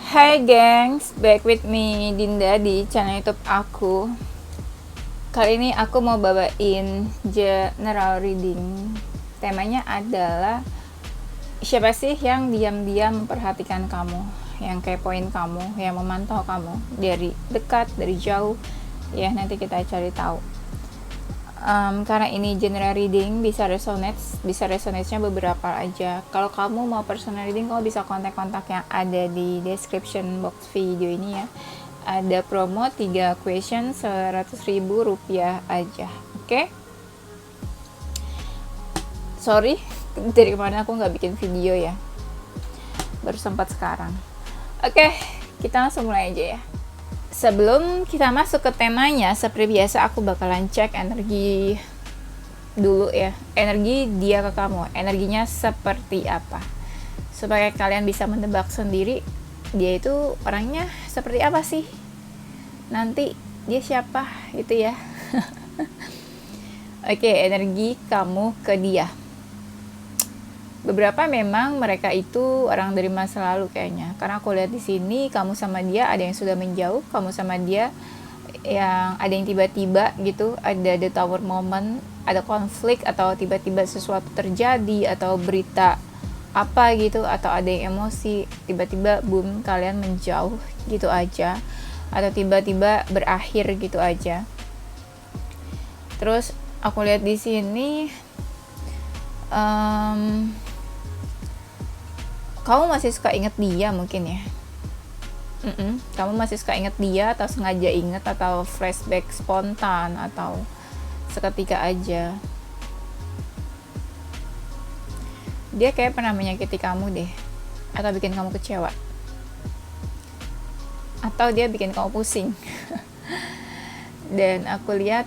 Hai gengs, back with me Dinda di channel YouTube aku. Kali ini aku mau bawain general reading. Temanya adalah siapa sih yang diam-diam memperhatikan kamu, yang kepoin kamu, yang memantau kamu dari dekat, dari jauh. Ya, nanti kita cari tahu. Karena ini general reading, bisa resonate-nya beberapa aja. Kalau kamu mau personal reading, kamu bisa kontak-kontak yang ada di description box video ini ya. Ada promo 3 question 100.000 rupiah aja. Oke? Sorry, dari kemarin aku nggak bikin video ya. Baru sempat sekarang. Oke, kita langsung mulai aja ya. Sebelum kita masuk ke temanya, seperti biasa aku bakalan cek energi dulu ya. Energi dia ke kamu, energinya seperti apa. Supaya kalian bisa menebak sendiri dia itu orangnya seperti apa sih. Nanti dia siapa itu ya. Oke, energi kamu ke dia. Beberapa memang mereka itu orang dari masa lalu kayaknya. Karena aku lihat di sini kamu sama dia ada yang sudah menjauh, kamu sama dia yang ada yang tiba-tiba gitu, ada the tower moment, ada konflik atau tiba-tiba sesuatu terjadi atau berita apa gitu, atau ada yang emosi, tiba-tiba boom kalian menjauh gitu aja, atau tiba-tiba berakhir gitu aja. Terus aku lihat di sini kamu masih suka inget dia mungkin ya. Kamu masih suka inget dia, atau sengaja inget, atau flashback spontan, atau seketika aja. Dia kayak pernah menyakiti kamu deh, atau bikin kamu kecewa, atau dia bikin kamu pusing. Dan aku lihat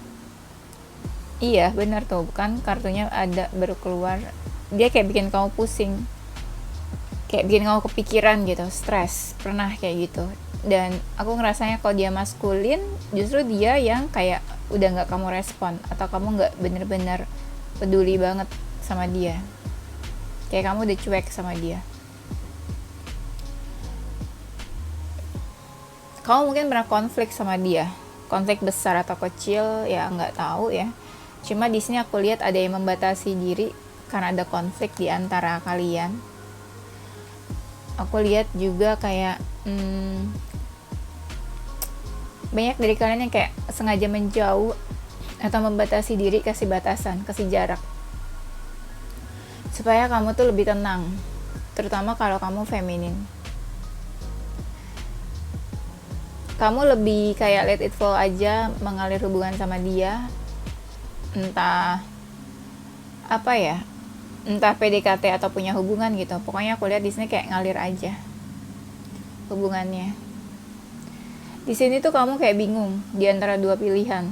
iya benar tuh, bukan kartunya ada baru keluar. Dia kayak bikin kamu pusing, kayak bikin kamu kepikiran gitu, stres, pernah kayak gitu. Dan aku ngerasanya kalau dia maskulin, justru dia yang kayak udah nggak kamu respon, atau kamu nggak bener-bener peduli banget sama dia, kayak kamu udah cuek sama dia. Kamu mungkin pernah konflik sama dia, konflik besar atau kecil ya nggak tahu ya. Cuma di sini aku lihat ada yang membatasi diri karena ada konflik di antara kalian. Aku lihat juga kayak banyak dari kalian yang kayak sengaja menjauh atau membatasi diri, kasih batasan, kasih jarak supaya kamu tuh lebih tenang, terutama kalau kamu feminin. Kamu lebih kayak let it flow aja, mengalir hubungan sama dia, entah apa ya, entah PDKT atau punya hubungan gitu. Pokoknya aku lihat di sini kayak ngalir aja hubungannya. Di sini tuh kamu kayak bingung di antara dua pilihan.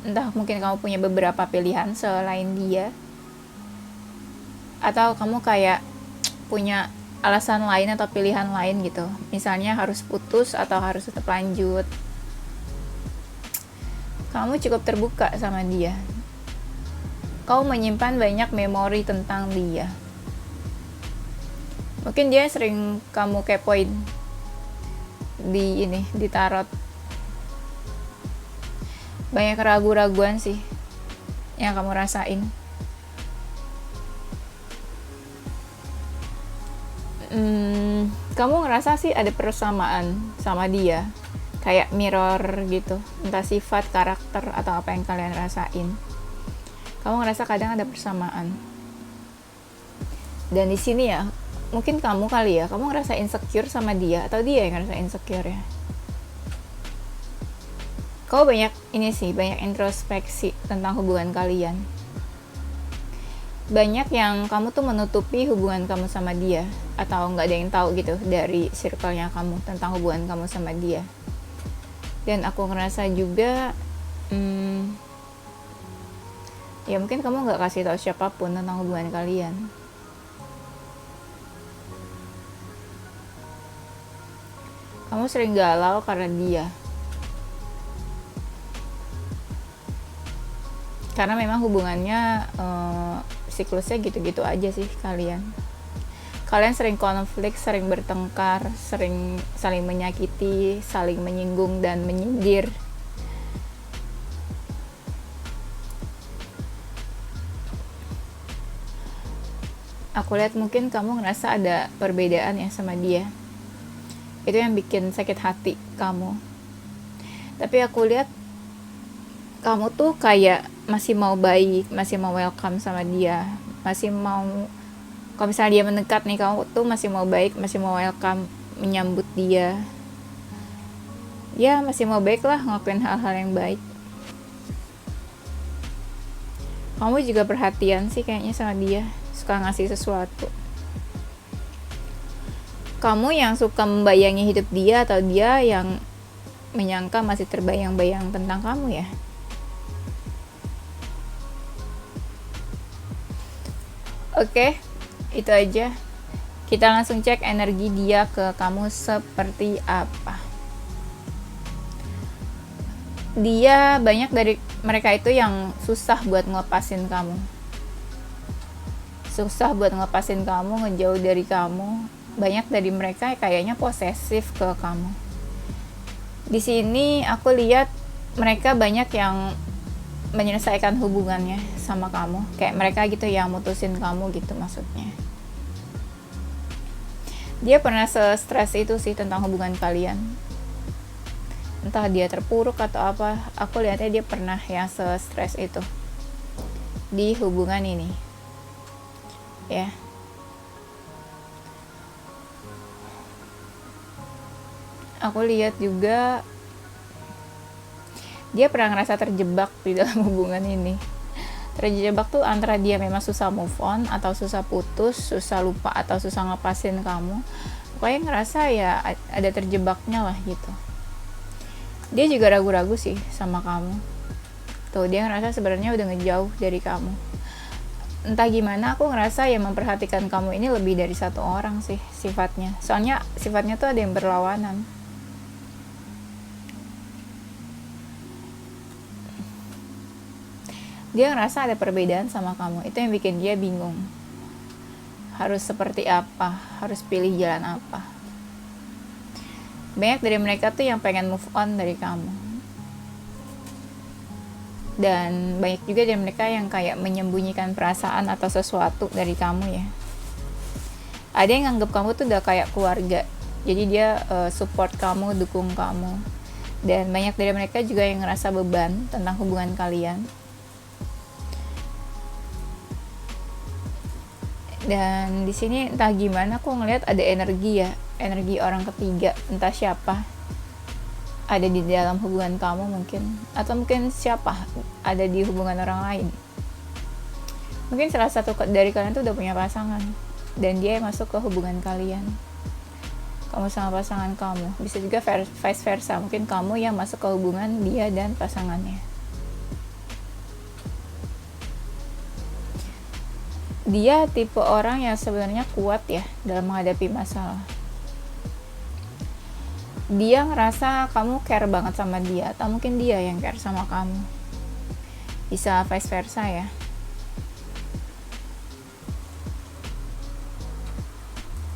Entah mungkin kamu punya beberapa pilihan selain dia, atau kamu kayak punya alasan lain atau pilihan lain gitu. Misalnya harus putus atau harus tetap lanjut. Kamu cukup terbuka sama dia. Kamu menyimpan banyak memori tentang dia. Mungkin dia sering kamu kepoin di tarot. Banyak keraguan-raguan sih yang kamu rasain. Kamu ngerasa sih ada persamaan sama dia, kayak mirror gitu, entah sifat, karakter, atau apa yang kalian rasain. Kamu ngerasa kadang ada persamaan. Dan di sini ya, mungkin kamu kali ya, kamu ngerasa insecure sama dia, atau dia yang ngerasa insecure ya. Kamu banyak banyak introspeksi tentang hubungan kalian. Banyak yang kamu tuh menutupi hubungan kamu sama dia, atau nggak ada yang tahu gitu dari circle-nya kamu tentang hubungan kamu sama dia. Dan aku ngerasa juga ya mungkin kamu nggak kasih tahu siapapun tentang hubungan kalian. Kamu sering galau karena dia, karena memang hubungannya siklusnya gitu-gitu aja sih kalian kalian sering konflik, sering bertengkar, sering saling menyakiti, saling menyinggung dan menyindir. Aku lihat mungkin kamu ngerasa ada perbedaan ya sama dia. Itu yang bikin sakit hati kamu. Tapi aku lihat kamu tuh kayak masih mau baik, masih mau welcome sama dia, masih mau, kalau misalnya dia mendekat nih, kamu tuh masih mau baik, masih mau welcome, menyambut dia. Ya masih mau baik lah, ngelakuin hal-hal yang baik. Kamu juga perhatian sih kayaknya sama dia, suka ngasih sesuatu. Kamu yang suka membayangi hidup dia, atau dia yang menyangka masih terbayang-bayang tentang kamu ya? Oke, itu aja. Kita langsung cek energi dia ke kamu seperti apa. Dia, banyak dari mereka itu yang susah buat ngelepasin kamu. Susah buat ngelepasin kamu, ngejauh dari kamu. Banyak dari mereka kayaknya posesif ke kamu. Di sini aku lihat mereka banyak yang menyelesaikan hubungannya sama kamu. Kayak mereka gitu yang mutusin kamu gitu maksudnya. Dia pernah se-stres itu sih tentang hubungan kalian. Entah dia terpuruk atau apa, aku lihatnya dia pernah yang se-stres itu di hubungan ini ya. Aku lihat juga dia pernah ngerasa terjebak di dalam hubungan ini. Terjebak tuh antara dia memang susah move on, atau susah putus, susah lupa, atau susah ngepasin kamu. Pokoknya ngerasa ya ada terjebaknya lah gitu. Dia juga ragu-ragu sih sama kamu. Tuh, dia ngerasa sebenarnya udah ngejauh dari kamu. Entah gimana, aku ngerasa yang memperhatikan kamu ini lebih dari satu orang sih sifatnya. Soalnya sifatnya tuh ada yang berlawanan. Dia ngerasa ada perbedaan sama kamu. Itu yang bikin dia bingung. Harus seperti apa? Harus pilih jalan apa? Banyak dari mereka tuh yang pengen move on dari kamu. Dan banyak juga dari mereka yang kayak menyembunyikan perasaan atau sesuatu dari kamu ya. Ada yang nganggep kamu tuh udah kayak keluarga. Jadi dia support kamu, dukung kamu. Dan banyak dari mereka juga yang ngerasa beban tentang hubungan kalian. Dan di sini entah gimana aku ngelihat ada energi ya, energi orang ketiga, entah siapa ada di dalam hubungan kamu mungkin, atau mungkin siapa ada di hubungan orang lain. Mungkin salah satu dari kalian tuh udah punya pasangan dan dia masuk ke hubungan kalian. Kamu sama pasangan kamu, bisa juga vice versa, mungkin kamu yang masuk ke hubungan dia dan pasangannya. Dia tipe orang yang sebenarnya kuat ya dalam menghadapi masalah. Dia ngerasa kamu care banget sama dia, atau mungkin dia yang care sama kamu. Bisa vice versa ya.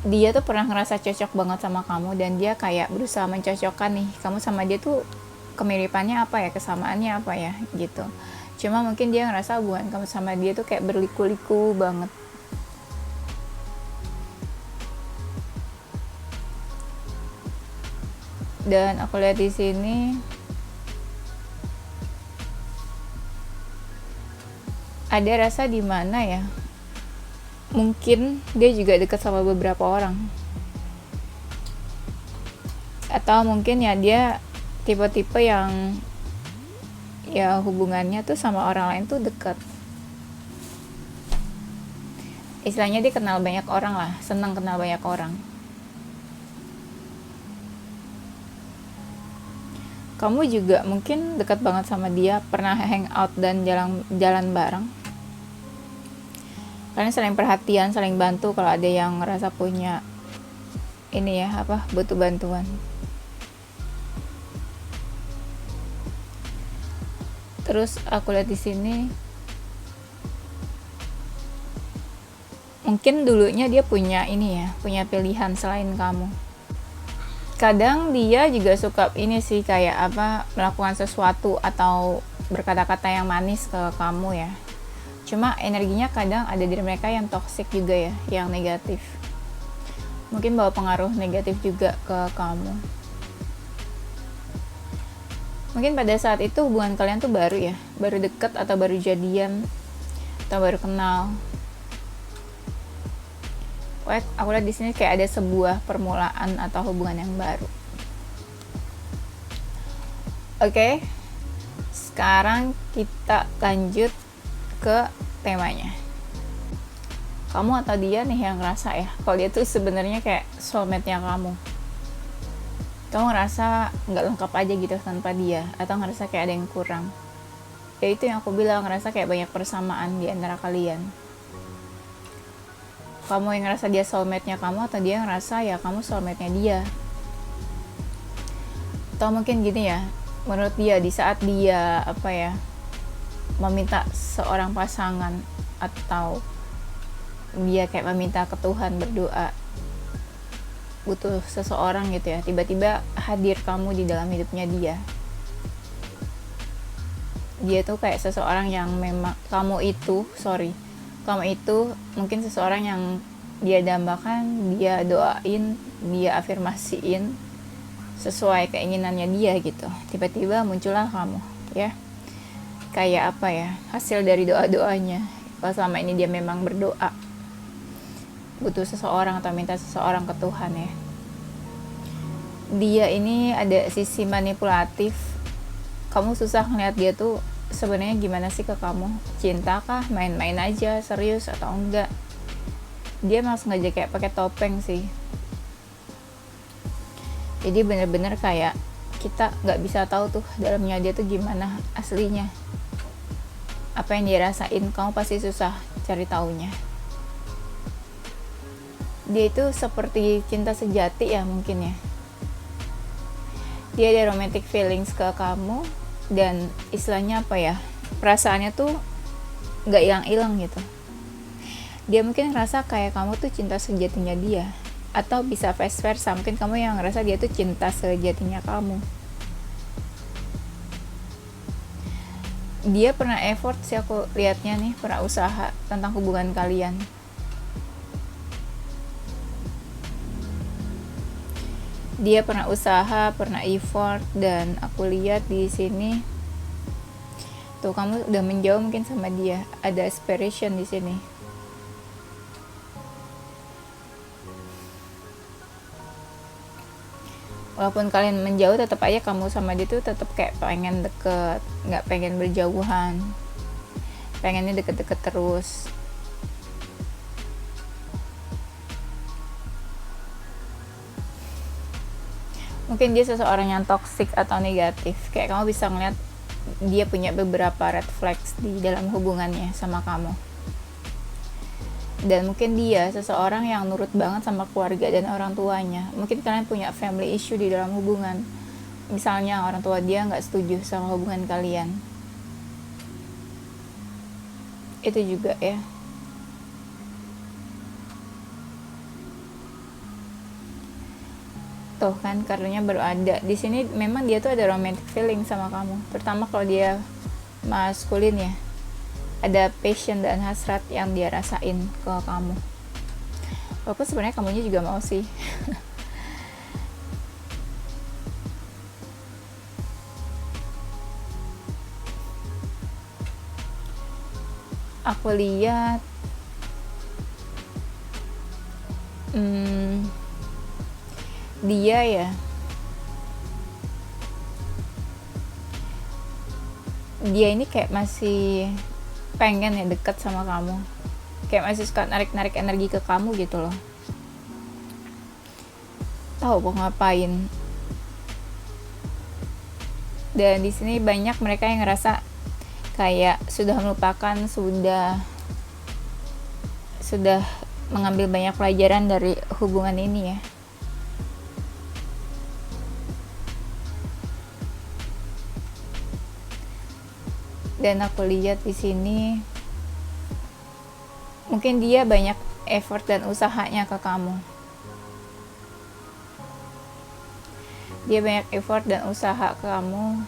Dia tuh pernah ngerasa cocok banget sama kamu, dan dia kayak berusaha mencocokkan nih, kamu sama dia tuh kemiripannya apa ya, kesamaannya apa ya gitu. Cuma mungkin dia ngerasa hubungan kamu sama dia tuh kayak berliku-liku banget. Dan aku lihat di sini ada rasa di mana ya, mungkin dia juga dekat sama beberapa orang, atau mungkin ya dia tipe-tipe yang ya hubungannya tuh sama orang lain tuh dekat. Istilahnya dia kenal banyak orang lah, senang kenal banyak orang. Kamu juga mungkin dekat banget sama dia, pernah hang out dan jalan bareng. Kalian saling perhatian, saling bantu kalau ada yang ngerasa punya ini ya, butuh bantuan. Terus aku lihat di sini mungkin dulunya dia punya ini ya, punya pilihan selain kamu. Kadang dia juga suka ini sih, kayak apa, melakukan sesuatu atau berkata-kata yang manis ke kamu ya. Cuma energinya kadang ada di mereka yang toxic juga ya, yang negatif. Mungkin bawa pengaruh negatif juga ke kamu. Mungkin pada saat itu hubungan kalian tuh baru ya, baru deket atau baru jadian atau baru kenal. Aku lihat di sini kayak ada sebuah permulaan atau hubungan yang baru. Oke, sekarang kita lanjut ke temanya. Kamu atau dia nih yang ngerasa ya, kalau dia tuh sebenarnya kayak soulmate-nya kamu. Kamu ngerasa nggak lengkap aja gitu tanpa dia, atau ngerasa kayak ada yang kurang. Ya itu yang aku bilang, ngerasa kayak banyak persamaan di antara kalian. Kamu yang ngerasa dia soulmate-nya kamu, atau dia ngerasa ya kamu soulmate-nya dia. Atau mungkin gini ya, menurut dia di saat dia meminta seorang pasangan, atau dia kayak meminta ke Tuhan, berdoa butuh seseorang gitu ya, tiba-tiba hadir kamu di dalam hidupnya dia. Dia tuh kayak seseorang yang memang kamu itu mungkin seseorang yang dia dambakan, dia doain, dia afirmasiin sesuai keinginannya dia gitu. Tiba-tiba muncullah kamu ya, kayak apa ya, hasil dari doa-doanya. Kalau selama ini dia memang berdoa butuh seseorang atau minta seseorang ke Tuhan ya, dia ini ada sisi manipulatif. Kamu susah ngeliat dia tuh sebenarnya gimana sih ke kamu, cinta kah, main-main aja, serius atau enggak. Dia emang sengaja kayak pakai topeng sih, jadi bener-bener kayak kita nggak bisa tahu tuh dalamnya dia tuh gimana aslinya, apa yang dia rasain. Kamu pasti susah cari taunya. Dia itu seperti cinta sejati ya mungkin ya, dia ada romantic feelings ke kamu, dan istilahnya apa ya, perasaannya tuh nggak hilang-hilang gitu. Dia mungkin ngerasa kayak kamu tuh cinta sejatinya dia, atau bisa vice versa, mungkin kamu yang ngerasa dia tuh cinta sejatinya kamu. Dia pernah effort sih aku liatnya nih, pernah usaha tentang hubungan kalian. Dia pernah usaha, pernah effort, dan aku lihat di sini tuh kamu udah menjauh mungkin sama dia, ada aspiration di sini. Walaupun kalian menjauh, tetap aja kamu sama dia tuh tetap kayak pengen deket, nggak pengen berjauhan, pengennya deket-deket terus. Mungkin dia seseorang yang toksik atau negatif, kayak kamu bisa ngeliat dia punya beberapa red flags di dalam hubungannya sama kamu. Dan mungkin dia seseorang yang nurut banget sama keluarga dan orang tuanya. Mungkin kalian punya family issue di dalam hubungan, misalnya orang tua dia nggak setuju sama hubungan kalian. Itu juga ya. Tuh kan kartunya baru ada di sini. Memang dia tuh ada romantic feeling sama kamu, terutama kalau dia maskulin ya, ada passion dan hasrat yang dia rasain ke kamu. Walaupun sebenarnya kamunya juga mau sih. Aku lihat dia ya, dia ini kayak masih pengen ya dekat sama kamu, kayak masih suka narik-narik energi ke kamu gitu loh, tahu mau ngapain. Dan di sini banyak mereka yang ngerasa kayak sudah melupakan, sudah mengambil banyak pelajaran dari hubungan ini ya. Dan aku lihat di sini mungkin dia banyak effort dan usahanya ke kamu. Dia banyak effort dan usaha ke kamu,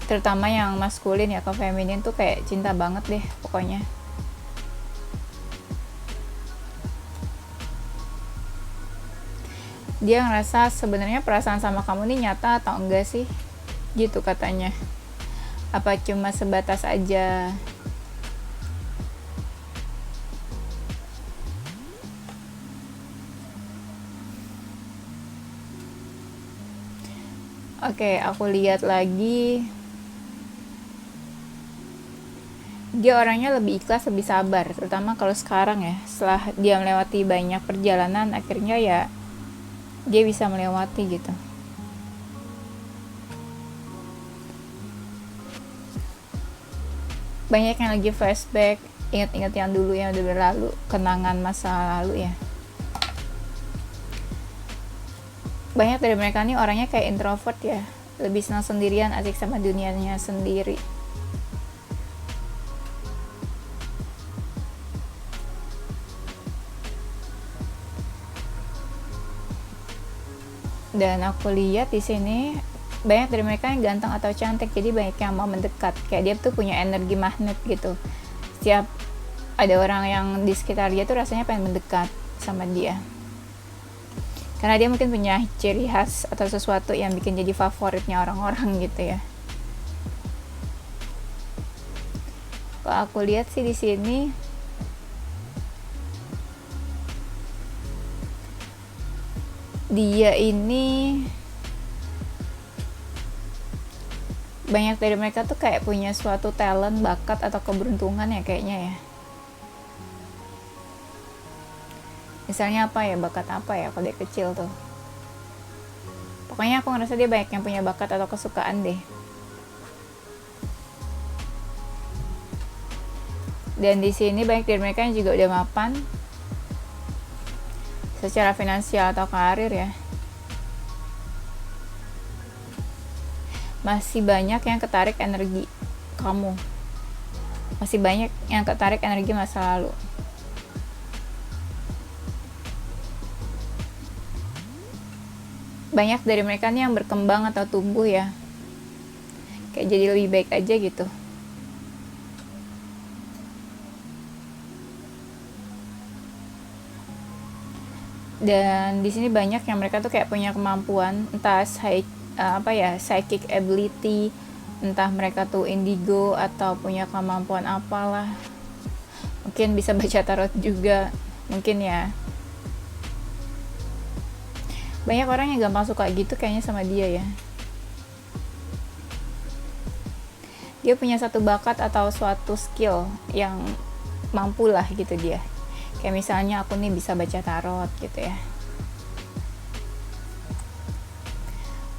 terutama yang maskulin ya. Ke feminin tuh kayak cinta banget deh pokoknya. Dia ngerasa sebenarnya perasaan sama kamu nih nyata atau enggak sih, gitu katanya. Apa cuma sebatas aja Oke, aku lihat lagi. Dia orangnya lebih ikhlas, lebih sabar, terutama kalau sekarang ya. Setelah dia melewati banyak perjalanan, akhirnya ya dia bisa melewati gitu. Banyak yang lagi flashback, ingat-ingat yang dulu yang udah berlalu, kenangan masa lalu ya. Banyak dari mereka nih orangnya kayak introvert ya, lebih senang sendirian, asik sama dunianya sendiri. Dan aku lihat di sini banyak dari mereka yang ganteng atau cantik, jadi banyak yang mau mendekat. Kayak dia tuh punya energi magnet gitu. Setiap ada orang yang di sekitar dia tuh rasanya pengen mendekat sama dia, karena dia mungkin punya ciri khas atau sesuatu yang bikin jadi favoritnya orang-orang gitu ya. Kalau aku lihat sih di sini dia ini banyak dari mereka tuh kayak punya suatu talent, bakat atau keberuntungan ya kayaknya ya. Misalnya apa ya, bakat apa ya kalau dia kecil tuh. Pokoknya aku ngerasa dia banyak yang punya bakat atau kesukaan deh. Dan di sini banyak dari mereka yang juga udah mapan secara finansial atau karir ya. Masih banyak yang ketarik energi kamu. Masih banyak yang ketarik energi masa lalu. Banyak dari mereka nih yang berkembang atau tumbuh ya, kayak jadi lebih baik aja gitu. Dan di sini banyak yang mereka tuh kayak punya kemampuan, entah psychic ability, entah mereka tuh indigo atau punya kemampuan apalah. Mungkin bisa baca tarot juga, mungkin ya. Banyak orang yang gampang suka gitu kayaknya sama dia ya. Dia punya satu bakat atau suatu skill yang mampu lah gitu dia. Kayak misalnya aku nih bisa baca tarot gitu ya.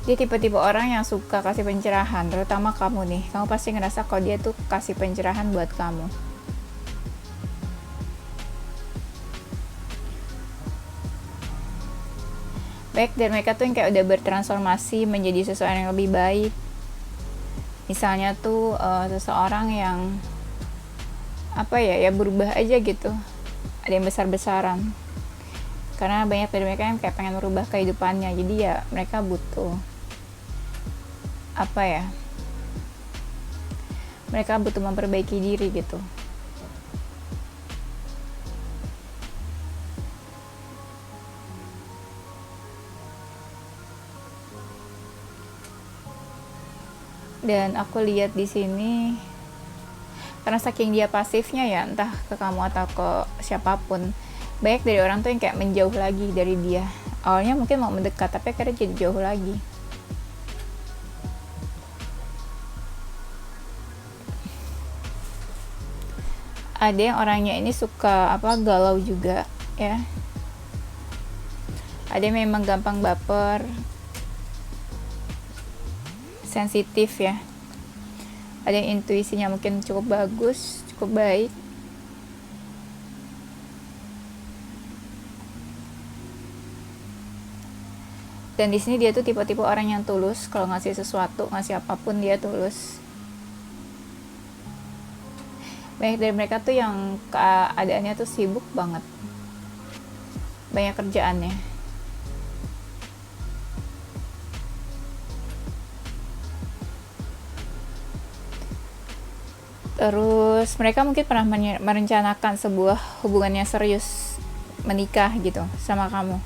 Dia tipe-tipe orang yang suka kasih pencerahan, terutama kamu nih. Kamu pasti ngerasa kalau dia tuh kasih pencerahan buat kamu. Baik dari mereka tuh yang kayak udah bertransformasi menjadi seseorang yang lebih baik. Misalnya tuh seseorang yang ya berubah aja gitu. Ada yang besar-besaran. Karena banyak dari mereka yang kayak pengen merubah kehidupannya. Jadi ya mereka butuh mereka butuh memperbaiki diri gitu. Dan aku lihat di sini karena saking dia pasifnya ya, entah ke kamu atau ke siapapun, banyak dari orang tuh yang kayak menjauh lagi dari dia. Awalnya mungkin mau mendekat, tapi akhirnya jadi jauh lagi. Ada yang orangnya ini suka galau juga ya. Ada yang memang gampang baper, sensitif ya. Ada yang intuisinya mungkin cukup bagus, cukup baik. Dan di sini dia tuh tipe-tipe orang yang tulus. Kalau ngasih sesuatu, ngasih apapun dia tulus. Banyak dari mereka tuh yang keadaannya tuh sibuk banget, banyak kerjaannya. Terus mereka mungkin pernah merencanakan sebuah hubungannya serius, menikah gitu sama kamu.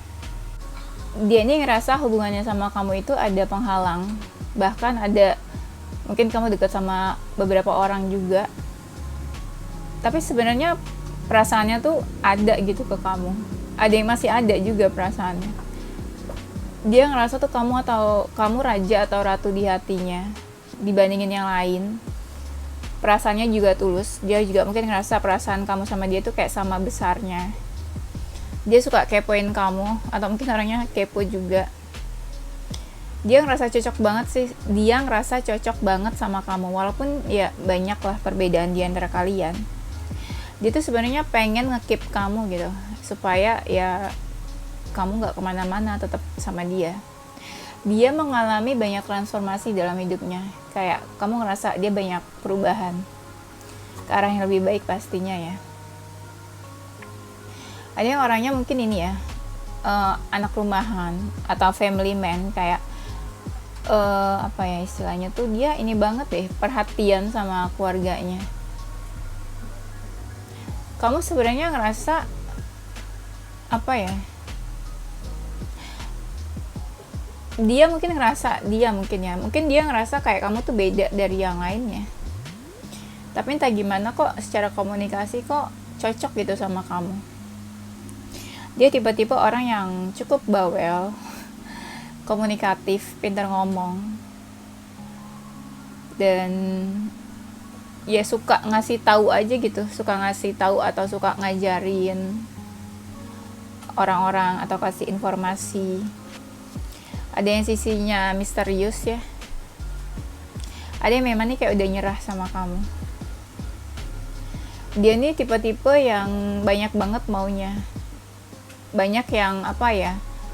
Dia ini ngerasa hubungannya sama kamu itu ada penghalang, bahkan ada mungkin kamu dekat sama beberapa orang juga, tapi sebenarnya perasaannya tuh ada gitu ke kamu, ada yang masih ada juga perasaannya. Dia ngerasa tuh kamu raja atau ratu di hatinya dibandingin yang lain. Perasaannya juga tulus, dia juga mungkin ngerasa perasaan kamu sama dia tuh kayak sama besarnya. Dia suka kepoin kamu, atau mungkin orangnya kepo juga. Dia ngerasa cocok banget sama kamu, walaupun ya banyak lah perbedaan di antara kalian. Dia tuh sebenarnya pengen nge-keep kamu gitu, supaya ya kamu gak kemana-mana, tetap sama dia. Dia mengalami banyak transformasi dalam hidupnya, kayak kamu ngerasa dia banyak perubahan ke arah yang lebih baik pastinya ya. Ada yang orangnya mungkin ini ya, anak rumahan atau family man, kayak apa ya istilahnya tuh, dia ini banget deh, perhatian sama keluarganya. Kamu sebenarnya ngerasa apa ya, mungkin dia ngerasa kayak kamu tuh beda dari yang lainnya, tapi entah gimana kok secara komunikasi kok cocok gitu sama kamu. Dia tipe-tipe orang yang cukup bawel, komunikatif, pintar ngomong, dan ya suka ngasih tahu aja gitu, atau suka ngajarin orang-orang atau kasih informasi. Ada yang sisinya misterius ya, ada yang memang nih kayak udah nyerah sama kamu. Dia nih tipe-tipe yang banyak banget maunya, banyak yang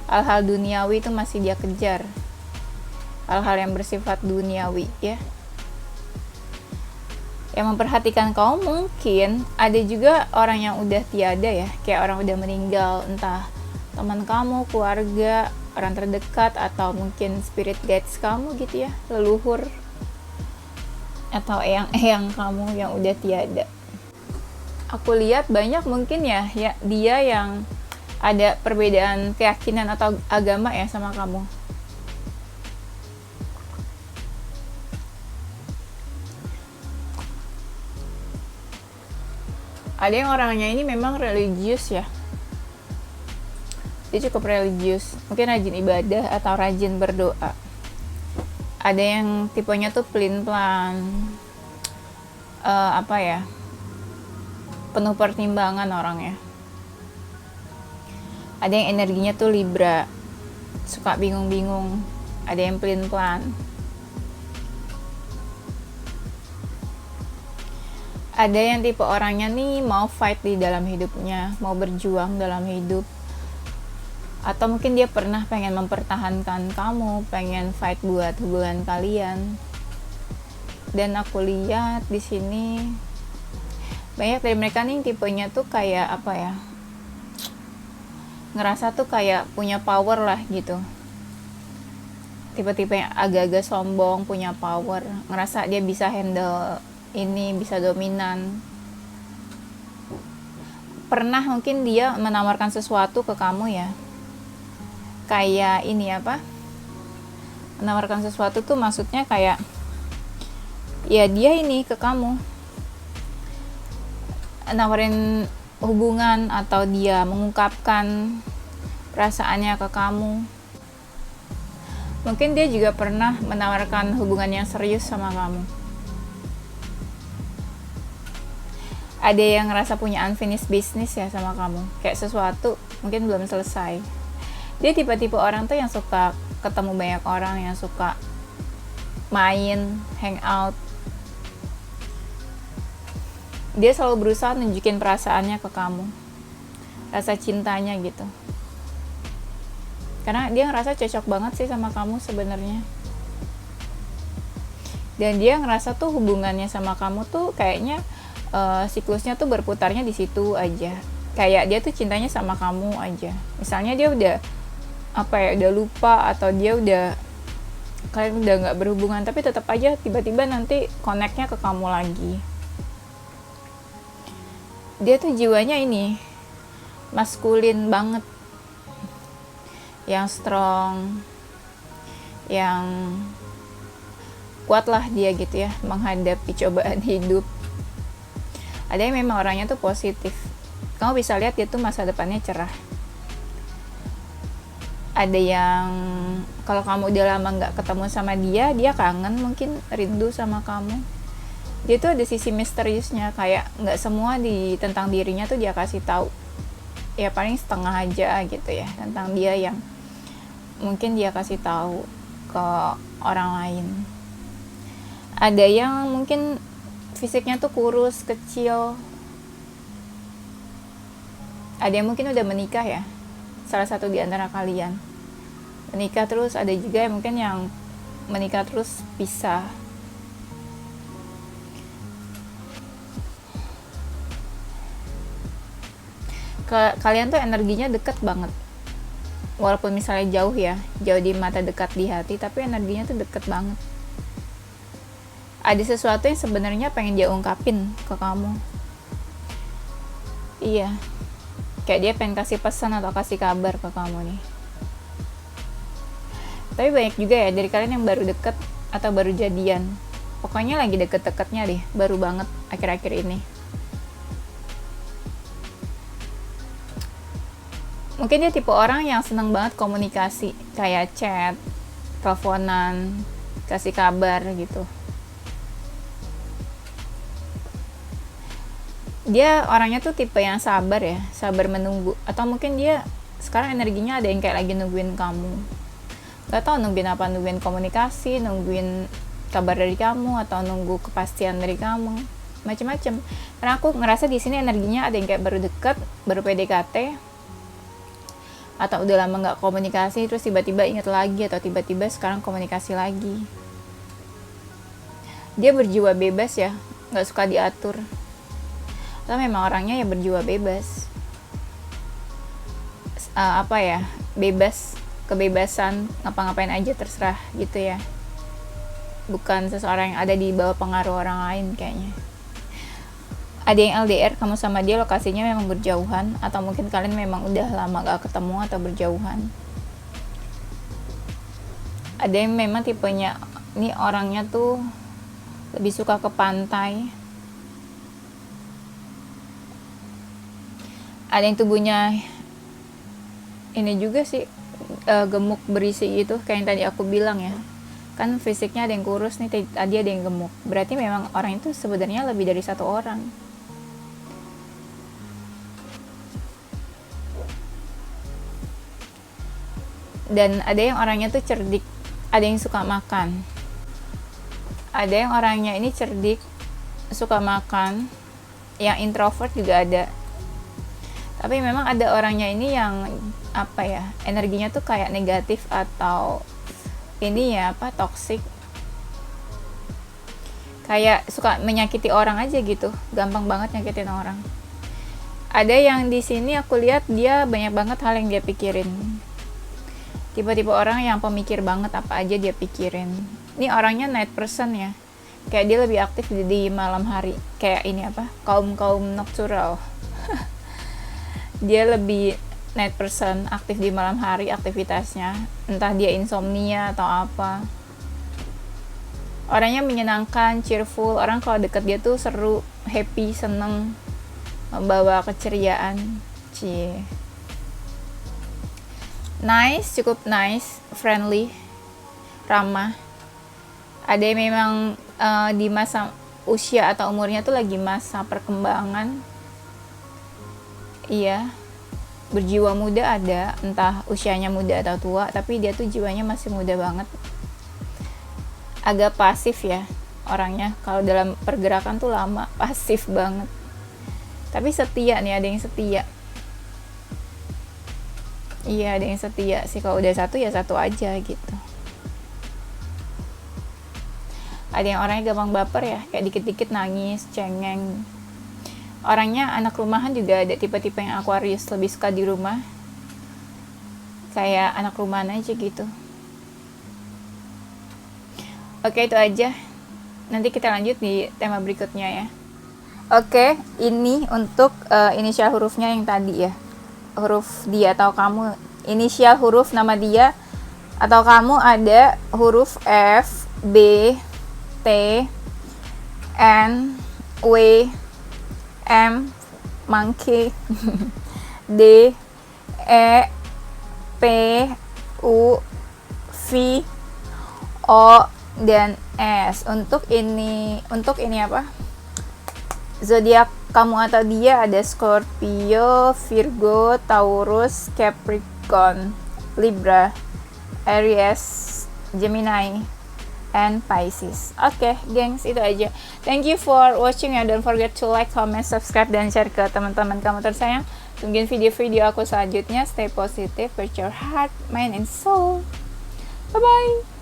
hal-hal duniawi itu masih dia kejar, hal-hal yang bersifat duniawi ya, yang memperhatikan kamu. Mungkin ada juga orang yang udah tiada ya, kayak orang udah meninggal, entah teman kamu, keluarga, orang terdekat, atau mungkin spirit guides kamu gitu ya, leluhur, atau eyang-eyang kamu yang udah tiada. Aku lihat banyak mungkin ya dia yang ada perbedaan keyakinan atau agama ya sama kamu. Ada yang orangnya ini memang religius ya, dia cukup religius, mungkin rajin ibadah atau rajin berdoa. Ada yang tipenya tuh pelin-pelan, penuh pertimbangan orangnya. Ada yang energinya tuh Libra, suka bingung-bingung. Ada yang pelin-pelan. Ada yang tipe orangnya nih mau fight di dalam hidupnya, mau berjuang dalam hidup. Atau mungkin dia pernah pengen mempertahankan kamu, pengen fight buat hubungan kalian. Dan aku lihat di sini banyak dari mereka nih tipenya tuh kayak ngerasa tuh kayak punya power lah gitu, tipe-tipe yang agak-agak sombong, punya power, ngerasa dia bisa handle ini, bisa dominan. Pernah mungkin dia menawarkan sesuatu ke kamu ya, kayak ini menawarkan sesuatu tuh maksudnya kayak ya dia ini ke kamu nawarin hubungan, atau dia mengungkapkan perasaannya ke kamu. Mungkin dia juga pernah menawarkan hubungan yang serius sama kamu. Ada yang ngerasa punya unfinished business ya sama kamu, kayak sesuatu mungkin belum selesai. Dia tipe-tipe orang tuh yang suka ketemu banyak orang, yang suka main, hangout. Dia selalu berusaha nunjukin perasaannya ke kamu, rasa cintanya gitu, karena dia ngerasa cocok banget sih sama kamu sebenarnya. Dan dia ngerasa tuh hubungannya sama kamu tuh kayaknya siklusnya tuh berputarnya di situ aja. Kayak dia tuh cintanya sama kamu aja. Misalnya dia udah udah lupa, atau dia udah, kalian udah nggak berhubungan, tapi tetap aja tiba-tiba nanti connect-nya ke kamu lagi. Dia tuh jiwanya ini maskulin banget, yang strong, yang kuat lah dia gitu ya, menghadapi cobaan hidup. Ada yang memang orangnya tuh positif, kamu bisa lihat dia tuh masa depannya cerah. Ada yang kalau kamu udah lama nggak ketemu sama dia, dia kangen, mungkin rindu sama kamu. Dia tuh ada sisi misteriusnya, kayak nggak semua tentang dirinya tuh dia kasih tahu. Ya paling setengah aja gitu ya tentang dia yang mungkin dia kasih tahu ke orang lain. Ada yang mungkin fisiknya tuh kurus, kecil. Ada yang mungkin udah menikah ya, salah satu di antara kalian menikah, terus ada juga yang mungkin yang menikah terus pisah. Kalian tuh energinya deket banget, walaupun misalnya jauh ya, jauh di mata dekat di hati, tapi energinya tuh deket banget. Ada sesuatu yang sebenarnya pengen dia ungkapin ke kamu. Iya, kayak dia pengen kasih pesan atau kasih kabar ke kamu nih. Tapi banyak juga ya dari kalian yang baru deket atau baru jadian, pokoknya lagi deket-deketnya deh, baru banget akhir-akhir ini. Mungkin dia tipe orang yang seneng banget komunikasi, kayak chat, teleponan, kasih kabar gitu. Dia orangnya tuh tipe yang sabar ya, sabar menunggu. Atau mungkin dia sekarang energinya ada yang kayak lagi nungguin kamu. Gak tau nungguin apa, nungguin komunikasi, nungguin kabar dari kamu, atau nunggu kepastian dari kamu, macem-macem. Karena aku ngerasa di sini energinya ada yang kayak baru deket, baru PDKT, atau udah lama nggak komunikasi, terus tiba-tiba inget lagi, atau tiba-tiba sekarang komunikasi lagi. Dia berjiwa bebas ya, nggak suka diatur. Atau memang orangnya ya berjiwa bebas, bebas, kebebasan, ngapa-ngapain aja terserah gitu ya. Bukan seseorang yang ada di bawah pengaruh orang lain kayaknya. Ada yang LDR, kamu sama dia lokasinya memang berjauhan, atau mungkin kalian memang udah lama gak ketemu atau berjauhan. Ada yang memang tipenya ini orangnya tuh lebih suka ke pantai. Ada yang tubuhnya ini juga sih, gemuk berisi gitu, kayak yang tadi aku bilang ya. Kan fisiknya ada yang kurus nih, tadi ada yang gemuk. Berarti memang orang itu sebenarnya lebih dari satu orang. Dan ada yang orangnya tuh cerdik, ada yang suka makan. Ada yang orangnya ini cerdik, suka makan, yang introvert juga ada. Tapi memang ada orangnya ini yang energinya tuh kayak negatif, atau ini ya toxic. Kayak suka menyakiti orang aja gitu, gampang banget nyakitin orang. Ada yang di sini aku lihat dia banyak banget hal yang dia pikirin. Tiba-tiba orang yang pemikir banget, apa aja dia pikirin. Ini orangnya night person ya, kayak dia lebih aktif di malam hari, kayak ini kaum nocturnal. Dia lebih night person, aktif di malam hari aktivitasnya, entah dia insomnia atau apa. Orangnya menyenangkan, cheerful. Orang kalau deket dia tuh seru, happy, seneng, membawa keceriaan. Nice, cukup nice, friendly, ramah. Ada yang memang di masa usia atau umurnya tuh lagi masa perkembangan. Iya, berjiwa muda ada, entah usianya muda atau tua, tapi dia tuh jiwanya masih muda banget. Agak pasif ya orangnya, kalau dalam pergerakan tuh lama, pasif banget. Tapi setia nih, ada yang setia. Iya, ada yang setia sih. Kalau udah satu ya satu aja gitu. Ada yang orangnya gampang baper ya, kayak dikit-dikit nangis, cengeng. orangnya anak rumahan juga ada, tipe-tipe yang Aquarius, lebih suka di rumah, kayak anak rumahan aja gitu. Oke, itu aja. Nanti kita lanjut di tema berikutnya ya. Oke, ini untuk inisial hurufnya yang tadi ya. Huruf dia atau kamu, inisial huruf nama dia atau kamu ada huruf F, B, T, N, W, M, monkey, D, E, P, U, V, O, dan S. Untuk ini apa? Zodiak kamu atau dia ada Scorpio, Virgo, Taurus, Capricorn, Libra, Aries, Gemini, and Pisces. Oke, gengs, itu aja. Thank you for watching ya. Don't forget to like, comment, subscribe, dan share ke teman-teman kamu tersayang. Tungguin video-video aku selanjutnya. Stay positive with your heart, mind, and soul. Bye-bye.